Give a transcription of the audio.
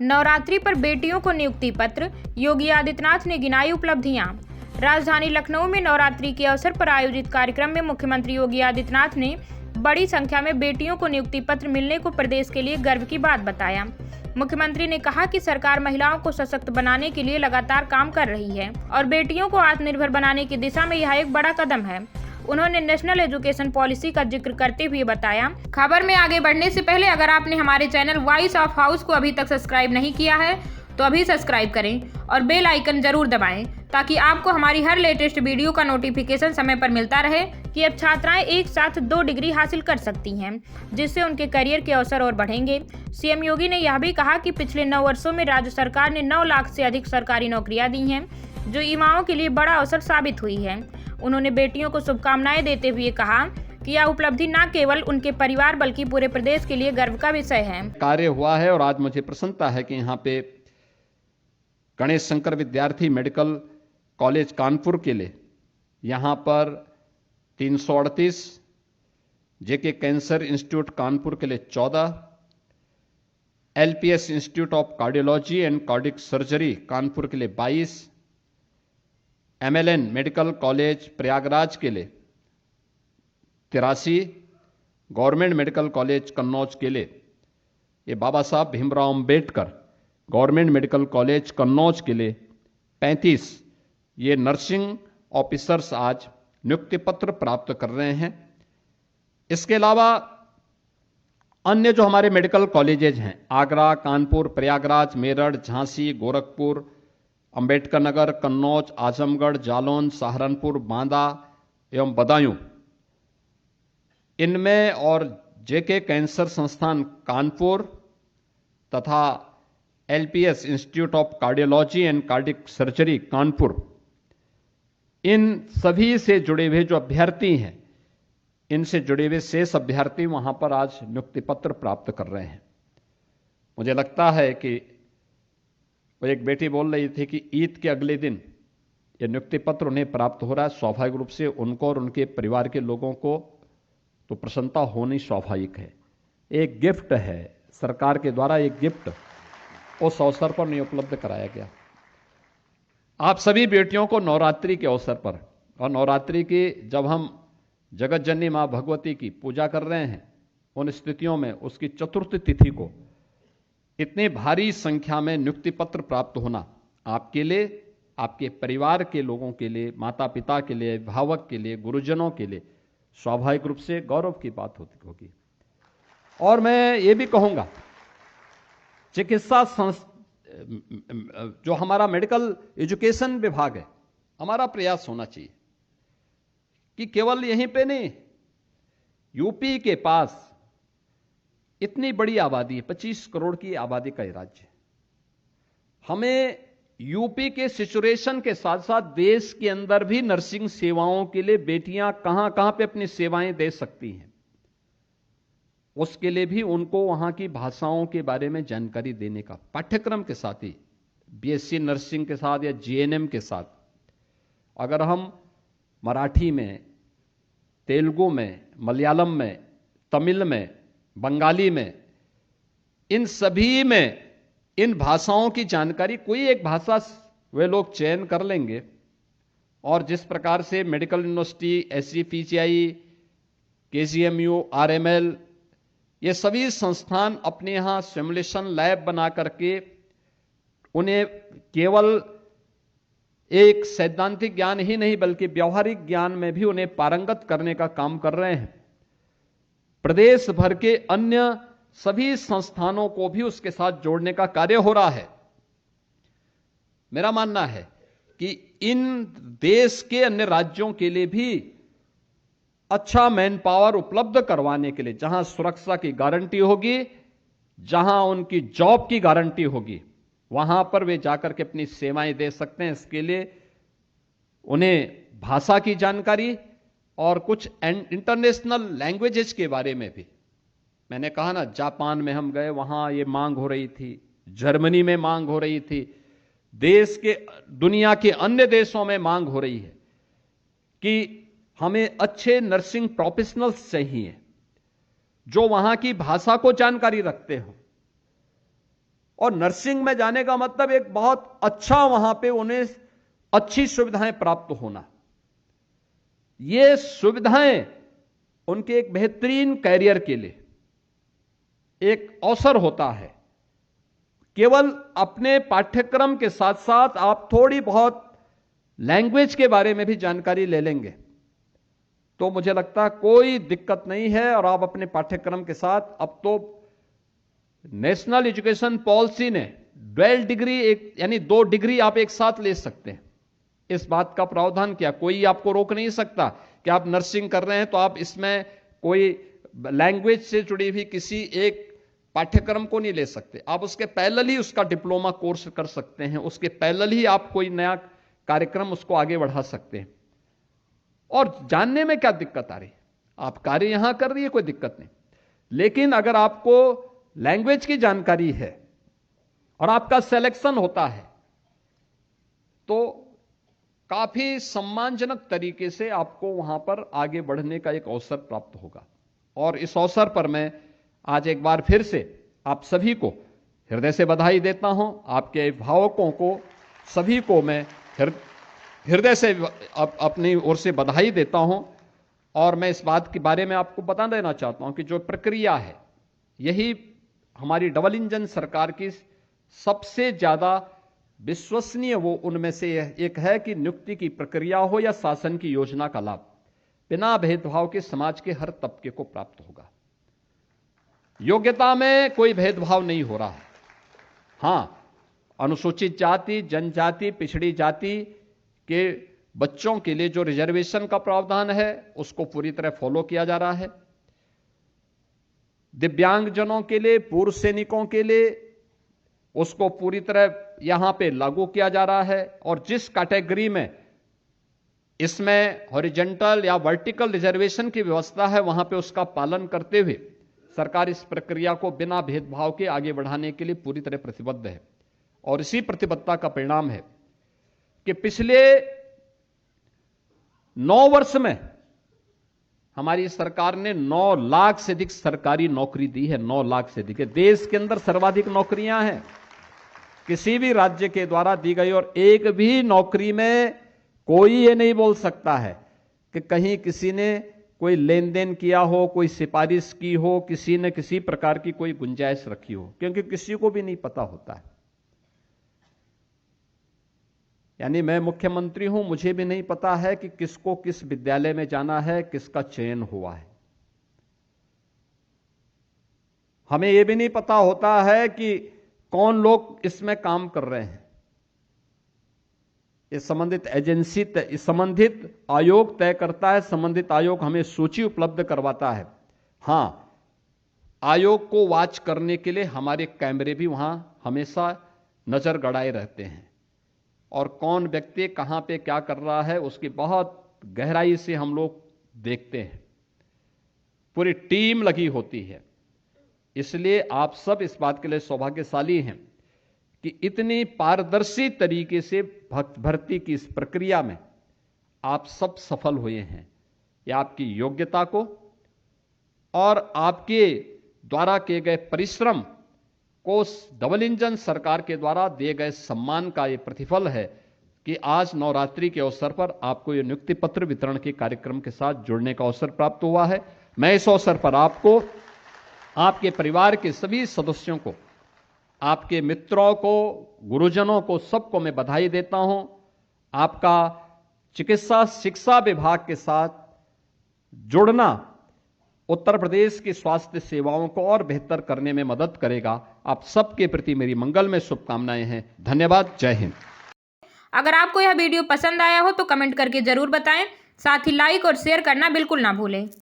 नवरात्रि पर बेटियों को नियुक्ति पत्र, योगी आदित्यनाथ ने गिनाई उपलब्धियां। राजधानी लखनऊ में नवरात्रि के अवसर पर आयोजित कार्यक्रम में मुख्यमंत्री योगी आदित्यनाथ ने बड़ी संख्या में बेटियों को नियुक्ति पत्र मिलने को प्रदेश के लिए गर्व की बात बताया। मुख्यमंत्री ने कहा कि सरकार महिलाओं को सशक्त बनाने के लिए लगातार काम कर रही है और बेटियों को आत्मनिर्भर बनाने की दिशा में यह एक बड़ा कदम है। उन्होंने नेशनल एजुकेशन पॉलिसी का जिक्र करते हुए बताया। खबर में आगे बढ़ने से पहले अगर आपने हमारे चैनल वॉइस ऑफ हाउस को अभी तक सब्सक्राइब नहीं किया है तो अभी सब्सक्राइब करें और बेल आइकन जरूर दबाएं ताकि आपको हमारी हर लेटेस्ट वीडियो का नोटिफिकेशन समय पर मिलता रहे कि अब छात्राएं एक साथ 2 डिग्री हासिल कर सकती हैं, जिससे उनके करियर के अवसर और बढ़ेंगे। सीएम योगी ने यह भी कहा कि पिछले 9 वर्षों में राज्य सरकार ने 9 लाख से अधिक सरकारी नौकरियां दी हैं, जो युवाओं के लिए बड़ा अवसर साबित हुई है। उन्होंने बेटियों को शुभकामनाएं देते हुए कहा कि यह उपलब्धि न केवल उनके परिवार बल्कि पूरे प्रदेश के लिए गर्व का विषय है। कार्य हुआ है और आज मुझे प्रसन्नता है कि यहाँ पे गणेश शंकर विद्यार्थी मेडिकल कॉलेज कानपुर के लिए यहाँ पर 338, जेके कैंसर इंस्टीट्यूट कानपुर के लिए 14, LPS institute of cardiology and cardiac surgery Kanpur के लिए 22, एमएलएन मेडिकल कॉलेज प्रयागराज के लिए 83, गवर्नमेंट मेडिकल कॉलेज कन्नौज के लिए ये बाबा Saheb Bhimrao Ambedkar government medical college Kannauj के लिए 35 ये नर्सिंग ऑफिसर्स आज नियुक्ति पत्र प्राप्त कर रहे हैं। इसके अलावा अन्य जो हमारे मेडिकल कॉलेजेज हैं आगरा, कानपुर, प्रयागराज, मेरठ, झांसी, गोरखपुर, अंबेडकर नगर, कन्नौज, आजमगढ़, जालौन, सहारनपुर, बांदा एवं बदायूं, इनमें और जेके कैंसर संस्थान कानपुर तथा LPS institute of cardiology and cardiac surgery Kanpur, इन सभी से जुड़े हुए जो अभ्यर्थी हैं, इनसे जुड़े हुए शेष अभ्यर्थी वहां पर आज नियुक्ति पत्र प्राप्त कर रहे हैं। मुझे लगता है कि वो एक बेटी बोल रही थी कि ईद के अगले दिन ये नियुक्ति पत्र उन्हें प्राप्त हो रहा है। स्वाभाविक रूप से उनको और उनके परिवार के लोगों को तो प्रसन्नता होनी स्वाभाविक है। एक गिफ्ट है, सरकार के द्वारा एक गिफ्ट उस अवसर पर नहीं उपलब्ध कराया गया। आप सभी बेटियों को नवरात्रि के अवसर पर और नवरात्रि की जब हम जगत जननी मां भगवती की पूजा कर रहे हैं, उन स्थितियों में उसकी चतुर्थ तिथि को इतनी भारी संख्या में नियुक्ति पत्र प्राप्त होना आपके लिए, आपके परिवार के लोगों के लिए, माता पिता के लिए, अभिभावक के लिए, गुरुजनों के लिए स्वाभाविक रूप से गौरव की बात होगी। और मैं ये भी कहूंगा, चिकित्सा जो हमारा मेडिकल एजुकेशन विभाग है, हमारा प्रयास होना चाहिए कि केवल यहीं पे नहीं, यूपी के पास इतनी बड़ी आबादी है, 25 करोड़ की आबादी का राज्य है। हमें यूपी के सिचुएशन के साथ साथ देश के अंदर भी नर्सिंग सेवाओं के लिए बेटियां कहां कहां पे अपनी सेवाएं दे सकती हैं, उसके लिए भी उनको वहां की भाषाओं के बारे में जानकारी देने का पाठ्यक्रम के साथ ही बीएससी नर्सिंग के साथ या जीएनएम के साथ, अगर हम मराठी में, तेलुगु में, मलयालम में, तमिल में, बंगाली में, इन सभी में इन भाषाओं की जानकारी, कोई एक भाषा वे लोग चयन कर लेंगे और जिस प्रकार से medical university, SGPGI, KGMU, RML, ये सभी संस्थान अपने यहां सिमुलेशन लैब बना करके उन्हें केवल एक सैद्धांतिक ज्ञान ही नहीं बल्कि व्यावहारिक ज्ञान में भी उन्हें पारंगत करने का काम कर रहे हैं। प्रदेश भर के अन्य सभी संस्थानों को भी उसके साथ जोड़ने का कार्य हो रहा है। मेरा मानना है कि इन देश के अन्य राज्यों के लिए भी अच्छा मैन पावर उपलब्ध करवाने के लिए, जहां सुरक्षा की गारंटी होगी, जहां उनकी जॉब की गारंटी होगी, वहां पर वे जाकर के अपनी सेवाएं दे सकते हैं। इसके लिए उन्हें भाषा की जानकारी और कुछ इंटरनेशनल लैंग्वेजेस के बारे में भी, मैंने कहा ना, जापान में हम गए, वहां ये मांग हो रही थी, जर्मनी में मांग हो रही थी, देश के, दुनिया के अन्य देशों में मांग हो रही है कि हमें अच्छे नर्सिंग प्रोफेशनल्स चाहिए जो वहां की भाषा को जानकारी रखते हो और नर्सिंग में जाने का मतलब एक बहुत अच्छा वहां पे उन्हें अच्छी सुविधाएं प्राप्त होना। ये सुविधाएं उनके एक बेहतरीन कैरियर के लिए एक अवसर होता है। केवल अपने पाठ्यक्रम के साथ साथ आप थोड़ी बहुत लैंग्वेज के बारे में भी जानकारी ले लेंगे तो मुझे लगता है कोई दिक्कत नहीं है। और आप अपने पाठ्यक्रम के साथ, अब तो नेशनल एजुकेशन पॉलिसी ने ड्वेल डिग्री, एक यानी 2 डिग्री आप एक साथ ले सकते हैं, इस बात का प्रावधान किया। कोई आपको रोक नहीं सकता कि आप नर्सिंग कर रहे हैं तो आप इसमें कोई लैंग्वेज से जुड़ी हुई किसी एक पाठ्यक्रम को नहीं ले सकते। आप उसके पैरेलल ही उसका डिप्लोमा कोर्स कर सकते हैं, उसके पैरेलल ही आप कोई नया कार्यक्रम उसको आगे बढ़ा सकते हैं। और जानने में क्या दिक्कत आ रही, आप कार्य यहां कर रही है, कोई दिक्कत नहीं। लेकिन अगर आपको लैंग्वेज की जानकारी है और आपका सिलेक्शन होता है तो काफी सम्मानजनक तरीके से आपको वहां पर आगे बढ़ने का एक अवसर प्राप्त होगा। और इस अवसर पर मैं आज एक बार फिर से आप सभी को हृदय से बधाई देता हूं। आपके अभिभावकों को सभी को मैं हृदय से अपनी ओर से बधाई देता हूं। और मैं इस बात के बारे में आपको बता देना चाहता हूं कि जो प्रक्रिया है, यही हमारी डबल इंजन सरकार की सबसे ज्यादा विश्वसनीय वो उनमें से एक है कि नियुक्ति की प्रक्रिया हो या शासन की योजना का लाभ बिना भेदभाव के समाज के हर तबके को प्राप्त होगा। योग्यता में कोई भेदभाव नहीं हो रहा है। हां, अनुसूचित जाति, जनजाति, पिछड़ी जाति के बच्चों के लिए जो रिजर्वेशन का प्रावधान है उसको पूरी तरह फॉलो किया जा रहा है। दिव्यांगजनों के लिए, पूर्व सैनिकों के लिए उसको पूरी तरह यहां पे लागू किया जा रहा है। और जिस कैटेगरी में इसमें हॉरिजॉन्टल या वर्टिकल रिजर्वेशन की व्यवस्था है वहां पे उसका पालन करते हुए सरकार इस प्रक्रिया को बिना भेदभाव के आगे बढ़ाने के लिए पूरी तरह प्रतिबद्ध है। और इसी प्रतिबद्धता का परिणाम है कि पिछले 9 वर्ष में हमारी सरकार ने 9 लाख से अधिक सरकारी नौकरी दी है। 9 लाख से अधिक, देश के अंदर सर्वाधिक नौकरियां हैं किसी भी राज्य के द्वारा दी गई। और एक भी नौकरी में कोई ये नहीं बोल सकता है कि कहीं किसी ने कोई लेन देन किया हो, कोई सिफारिश की हो, किसी ने किसी प्रकार की कोई गुंजाइश रखी हो, क्योंकि किसी को भी नहीं पता होता है। यानी मैं मुख्यमंत्री हूं, मुझे भी नहीं पता है कि किसको किस विद्यालय में जाना है, किसका चयन हुआ है। हमें यह भी नहीं पता होता है कि कौन लोग इसमें काम कर रहे हैं। ये संबंधित एजेंसी, संबंधित आयोग तय करता है। संबंधित आयोग हमें सूची उपलब्ध करवाता है। हां, आयोग को वॉच करने के लिए हमारे कैमरे भी वहां हमेशा नजर गड़ाए रहते हैं और कौन व्यक्ति कहां पे क्या कर रहा है उसकी बहुत गहराई से हम लोग देखते हैं। पूरी टीम लगी होती है। इसलिए आप सब इस बात के लिए सौभाग्यशाली हैं कि इतनी पारदर्शी तरीके से भर्ती की इस प्रक्रिया में आप सब सफल हुए हैं। यह आपकी योग्यता को और आपके द्वारा किए गए परिश्रम को डबल इंजन सरकार के द्वारा दिए गए सम्मान का यह प्रतिफल है कि आज नवरात्रि के अवसर पर आपको यह नियुक्ति पत्र वितरण के कार्यक्रम के साथ जुड़ने का अवसर प्राप्त हुआ है। मैं इस अवसर पर आपको, आपके परिवार के सभी सदस्यों को, आपके मित्रों को, गुरुजनों को, सबको मैं बधाई देता हूं। आपका चिकित्सा शिक्षा विभाग के साथ जुड़ना उत्तर प्रदेश की स्वास्थ्य सेवाओं को और बेहतर करने में मदद करेगा। आप सबके प्रति मेरी मंगलमय शुभकामनाएं हैं। धन्यवाद। जय हिंद। अगर आपको यह वीडियो पसंद आया हो तो कमेंट करके जरूर बताएं। साथ ही लाइक और शेयर करना बिल्कुल ना भूलें।